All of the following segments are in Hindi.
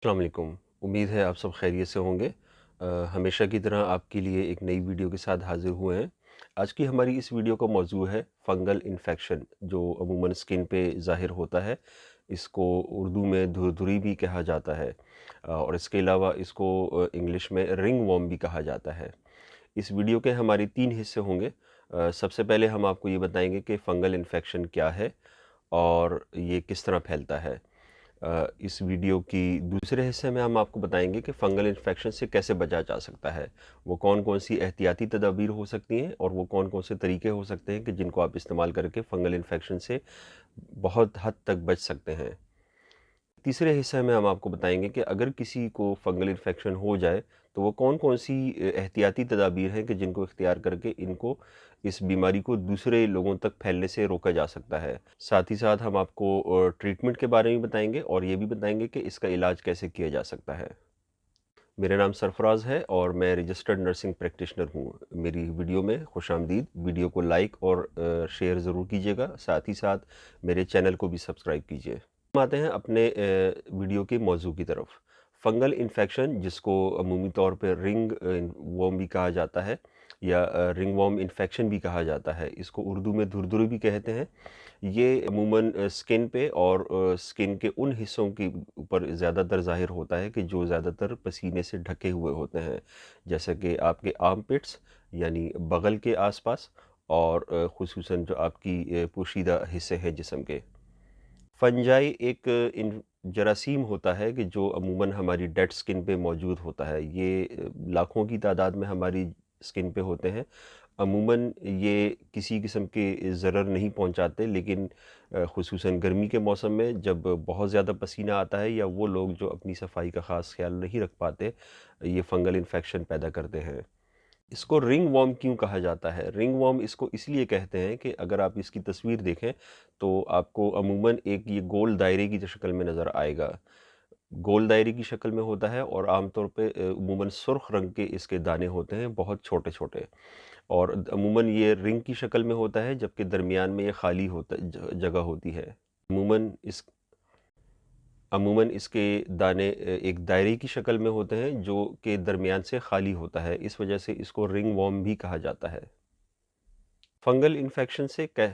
अस्सलाम वालेकुम। उम्मीद है आप सब खैरियत से होंगे। हमेशा की तरह आपके लिए एक नई वीडियो के साथ हाज़िर हुए हैं। आज की हमारी इस वीडियो का मौजू है फ़ंगल इन्फेक्शन, जो अमूमन स्किन पे ज़ाहिर होता है। इसको उर्दू में धुरधुरी भी कहा जाता है, और इसके अलावा इसको इंग्लिश में रिंगवॉर्म भी कहा जाता है। इस वीडियो के हमारे 3 हिस्से होंगे। सबसे पहले हम आपको ये बताएंगे कि फ़ंगल इन्फेक्शन क्या है और ये किस तरह फैलता है। इस वीडियो की दूसरे हिस्से में हम आपको बताएंगे कि फ़ंगल इन्फेक्शन से कैसे बचा जा सकता है। वो कौन-कौन सी एहतियाती तदाबीर हो सकती हैं और वो कौन-कौन से तरीके हो सकते हैं कि जिनको आप इस्तेमाल करके फ़ंगल इन्फेक्शन से बहुत हद तक बच सकते हैं। तीसरे हिस्से में हम आपको बताएंगे कि अगर किसी को फ़ंगल इन्फेक्शन हो जाए तो वो कौन-कौन सी एहतियाती तदाबीर हैं कि जिनको इख्तियार करके इनको इस बीमारी को दूसरे लोगों तक फैलने से रोका जा सकता है। साथ ही साथ हम आपको ट्रीटमेंट के बारे में बताएंगे और ये भी बताएंगे कि इसका इलाज कैसे किया जा सकता है। मेरा नाम सरफराज है और मैं रजिस्टर्ड नर्सिंग प्रैक्टिशनर हूँ। मेरी वीडियो में खुशामदीद। वीडियो को लाइक और शेयर ज़रूर कीजिएगा। साथ ही साथ मेरे चैनल को भी सब्सक्राइब कीजिए। हम आते हैं अपने वीडियो के मौजू की तरफ। फ़ंगल इन्फेक्शन, जिसको अमूमी तौर पर रिंग वॉर्म भी कहा जाता है या रिंग वॉर्म इन्फेक्शन भी कहा जाता है, इसको उर्दू में धुरधुरी भी कहते हैं। ये अमूमन स्किन पे और स्किन के उन हिस्सों के ऊपर ज़्यादातर ज़ाहिर होता है कि जो ज़्यादातर पसीने से ढके हुए होते हैं, जैसे कि आपके आर्मपिट्स यानी बगल के आसपास, और ख़ुसूसन जो आपकी पोशीदा हिस्से हैं जिस्म के। फंजाई एक इन जरासीम होता है कि जो अमूमन हमारी डेड स्किन पे मौजूद होता है। ये लाखों की तादाद में हमारी स्किन पे होते हैं। अमूमन ये किसी किस्म के ज़रर नहीं पहुंचाते, लेकिन ख़ुसूसन गर्मी के मौसम में जब बहुत ज़्यादा पसीना आता है या वो लोग जो अपनी सफाई का ख़ास ख्याल नहीं रख पाते, ये फ़ंगल इन्फेक्शन पैदा करते हैं। इसको रिंग वॉर्म क्यों कहा जाता है? रिंग वॉर्म इसको इसलिए कहते हैं कि अगर आप इसकी तस्वीर देखें तो आपको अमूमन एक ये गोल दायरे की शक्ल में नज़र आएगा। गोल दायरे की शक्ल में होता है और आमतौर पे अमूमन सुर्ख रंग के इसके दाने होते हैं, बहुत छोटे-छोटे, और अमूमन ये रिंग की शक्ल में होता है, जबकि दरमियान में ये खाली होता जगह होती है। अमूमन इस अमूमन इसके दाने एक दायरे की शक्ल में होते हैं जो कि दरमियान से खाली होता है। इस वजह से इसको रिंग वॉर्म भी कहा जाता है। फंगल इन्फेक्शन से कै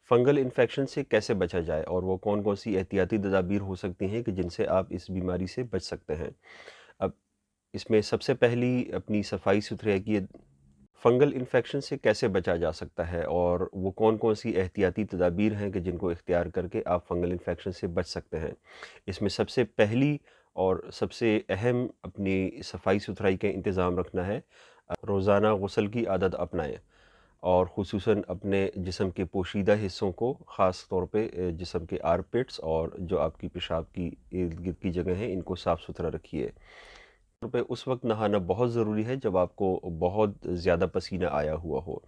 फंगल इन्फेक्शन से कैसे बचा जाए और वो कौन-कौन सी एहतियाती तदाबीर हो सकती हैं कि जिनसे आप इस बीमारी से बच सकते हैं। अब इसमें सबसे पहली अपनी सफाई-सुथरे की फंगल इन्फेक्शन से कैसे बचा जा सकता है और वो कौन-कौन सी एहतियाती तदाबीर हैं कि जिनको इख्तियार करके आप फंगल इन्फेक्शन से बच सकते हैं। इसमें सबसे पहली और सबसे अहम अपनी सफाई-सुथराई का इंतज़ाम रखना है। रोज़ाना गुस्ल की आदत अपनाएँ और ख़ुसूसन अपने जिस्म के पोशीदा हिस्सों को, ख़ास तौर पे जिस्म के आर्मपिट्स और जो आपकी पेशाब की इर्द-गिर्द की जगह है, इनको साफ़-सुथरा रखिए। तौर पे उस वक़्त नहाना बहुत ज़रूरी है जब आपको बहुत ज़्यादा पसीना आया हुआ हो।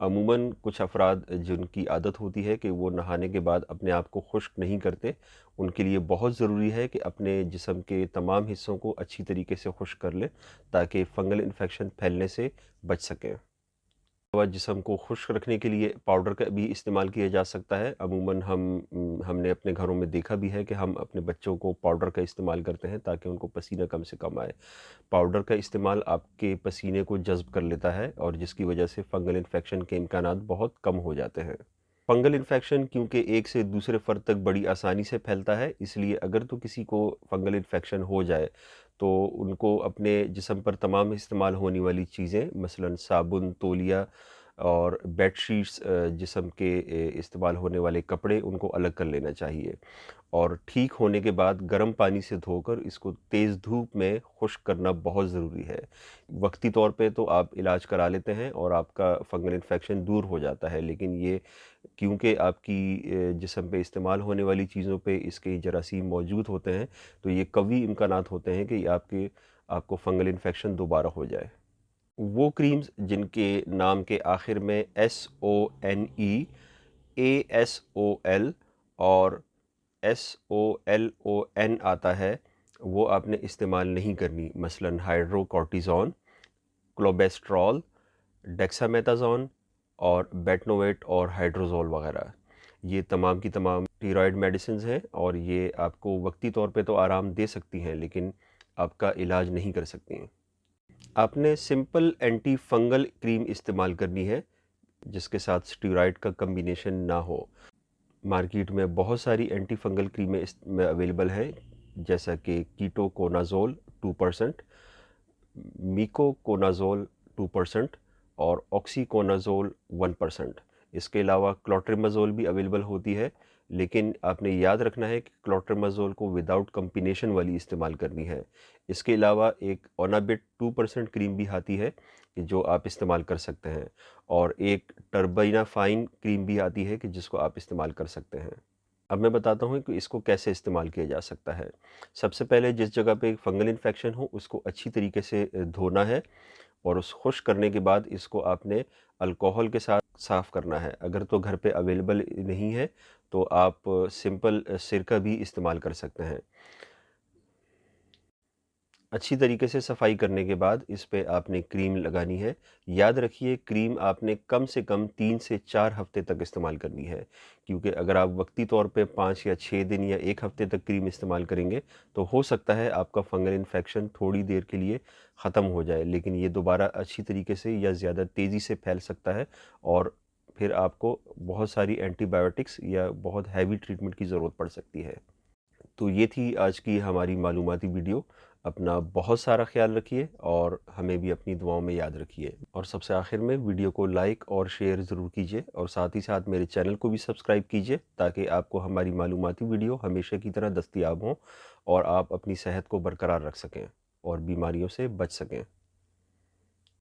अमूमन कुछ अफ़राद जिनकी आदत होती है कि वो नहाने के बाद अपने आप को खुश्क नहीं करते, उनके लिए बहुत ज़रूरी है कि अपने जिस्म के तमाम हिस्सों को अच्छी तरीके से खुश्क कर लें, ताकि फ़ंगल इन्फेक्शन फैलने से बच सकें। जिस्म को खुश्क रखने के लिए पाउडर का भी इस्तेमाल किया जा सकता है। अमूमन हमने अपने घरों में देखा भी है कि हम अपने बच्चों को पाउडर का इस्तेमाल करते हैं ताकि उनको पसीना कम से कम आए। पाउडर का इस्तेमाल आपके पसीने को जज़्ब कर लेता है और जिसकी वजह से फंगल इन्फेक्शन के इम्कानात बहुत कम हो जाते हैं। फंगल इन्फेक्शन क्योंकि एक से दूसरे फ़र्द तक बड़ी आसानी से फैलता है, इसलिए अगर तो किसी को फंगल इन्फेक्शन हो जाए तो उनको अपने जिस्म पर तमाम इस्तेमाल होने वाली चीज़ें, मसलन साबुन, तौलिया और बेडशीट्स, जिस्म के इस्तेमाल होने वाले कपड़े, उनको अलग कर लेना चाहिए और ठीक होने के बाद गर्म पानी से धोकर इसको तेज़ धूप में खुश्क करना बहुत ज़रूरी है। वक्ती तौर पे तो आप इलाज करा लेते हैं और आपका फंगल इन्फेक्शन दूर हो जाता है, लेकिन ये क्योंकि आपकी जिस्म पे इस्तेमाल होने वाली चीज़ों पे इसके जरासीम मौजूद होते हैं, तो ये कवी इम्कानात होते हैं कि आपको फंगल इन्फेक्शन दोबारा हो जाए। वो क्रीम्स जिनके नाम के आखिर में SONE, ASOL और SOLON आता है, वो आपने इस्तेमाल नहीं करनी। मसलन हाइड्रोकॉर्टिज़ोन, क्लोबेस्ट्रॉल, डेक्सामेथाज़ोन और बेटनोवेट और हाइड्रोज़ोल वगैरह। ये तमाम की तमाम स्टीरॉयड मेडिसिन्स हैं और ये आपको वक्ती तौर पे तो आराम दे सकती हैं, लेकिन आपका इलाज नहीं कर सकती हैं। आपने सिंपल एंटी फंगल क्रीम इस्तेमाल करनी है, जिसके साथ स्टीरॉयड का कॉम्बिनेशन ना हो। मार्केट में बहुत सारी एंटी फंगल क्रीमें में अवेलेबल हैं, जैसा कि कीटोकोनाज़ोल 2%, मीकोकोनाज़ोल 2% और ऑक्सीकोनाज़ोल 1%। इसके अलावा क्लोट्रिमाज़ोल भी अवेलेबल होती है, लेकिन आपने याद रखना है कि क्लोट्रिमाज़ोल को विदाउट कॉम्बिनेशन वाली इस्तेमाल करनी है। इसके अलावा एक ओनाबिट 2% क्रीम भी आती है कि जो आप इस्तेमाल कर सकते हैं, और एक टर्बइनाफाइन क्रीम भी आती है कि जिसको आप इस्तेमाल कर सकते हैं। अब मैं बताता हूँ कि इसको कैसे इस्तेमाल किया जा सकता है। सबसे पहले जिस जगह पे फंगल इन्फेक्शन हो उसको अच्छी तरीके से धोना है, और उस खुश्क करने के बाद इसको आपने अल्कोहल के साथ साफ़ करना है। अगर तो घर पे अवेलेबल नहीं है तो आप सिंपल सिरका भी इस्तेमाल कर सकते हैं। अच्छी तरीके से सफाई करने के बाद इस पे आपने क्रीम लगानी है। याद रखिए, क्रीम आपने कम से कम 3 से 4 हफ्ते तक इस्तेमाल करनी है, क्योंकि अगर आप वक्ती तौर पे 5 या 6 दिन या 1 हफ्ते तक क्रीम इस्तेमाल करेंगे तो हो सकता है आपका फंगल इन्फेक्शन थोड़ी देर के लिए ख़त्म हो जाए, लेकिन ये दोबारा अच्छी तरीके से या ज़्यादा तेज़ी से फैल सकता है, और फिर आपको बहुत सारी एंटीबायोटिक्स या बहुत हैवी ट्रीटमेंट की ज़रूरत पड़ सकती है। तो ये थी आज की हमारी मालूमाती वीडियो। अपना बहुत सारा ख्याल रखिए और हमें भी अपनी दुआओं में याद रखिए। और सबसे आखिर में वीडियो को लाइक और शेयर ज़रूर कीजिए, और साथ ही साथ मेरे चैनल को भी सब्सक्राइब कीजिए, ताकि आपको हमारी मालूमाती वीडियो हमेशा की तरह दस्तयाब हों और आप अपनी सेहत को बरकरार रख सकें और बीमारियों से बच सकें।